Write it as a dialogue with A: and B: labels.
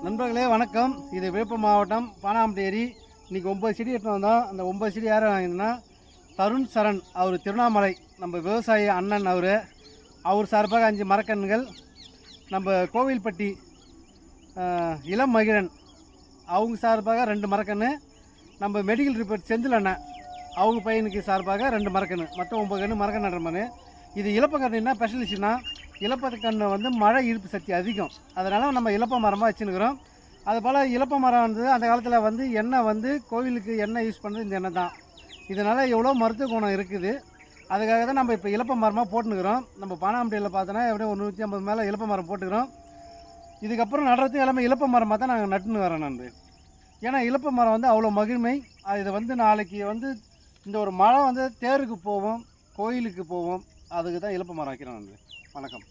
A: நண்பர்களே வணக்கம். இது விழுப்புரம் மாவட்டம் பானாம்பட்டி ஏரி. இன்றைக்கி 9 செடி எடுத்துன்னு வந்தோம். அந்த 9 செடி யார் வாங்கினா தருண் சரண், அவர் திருவண்ணாமலை நம்ம விவசாயி அண்ணன். அவர் சார்பாக 5 மரக்கன்றுகள், நம்ம கோவில்பட்டி இளம் மகிழன் அவங்க சார்பாக 2 மரக்கன்று, நம்ம மெடிக்கல் ரிப்போர்ட் செந்தில் அண்ணன் அவங்க பையனுக்கு சார்பாக 2 மரக்கன்று, மொத்தம் 9 கன்று மரக்கன்று நடுறமானு. இது இலப்பக்கன்று என்ன ஸ்பெஷலிஸ்ட்னா, இலப்பக்கன்று வந்து மழை ஈர்ப்பு சக்தி அதிகம். அதனால் நம்ம இலப்ப மரமாக வச்சுருக்கிறோம். அதுபோல் இலப்ப மரம் வந்து அந்த காலத்தில் வந்து எண்ணெய் வந்து கோவிலுக்கு எண்ணெய் யூஸ் பண்ணுறது இந்த எண்ணெய் தான். இதனால் எவ்வளோ மருத்துவ குணம் இருக்குது. அதுக்காக தான் நம்ம இப்போ இலப்ப மரமாக போட்டுனுக்கிறோம். நம்ம பானாம்பட்டியில் பார்த்தோன்னா எப்படியும் ஒரு 150 மேலே இலப்ப மரம் போட்டுக்கிறோம். இதுக்கப்புறம் நடுறது எல்லாமே இலப்ப மரமாக தான் நாங்கள் நட்டுன்னு வரோம் நன்றி. ஏன்னா இலப்ப மரம் வந்து அவ்வளோ மகிழ்மை. இதை வந்து நாளைக்கு வந்து இந்த ஒரு மழை வந்து தேருக்கு போவோம், கோயிலுக்கு போவோம், அதுக்கு தான் இலப்ப மரம் வைக்கிறோம் நன்றி. வணக்கம்.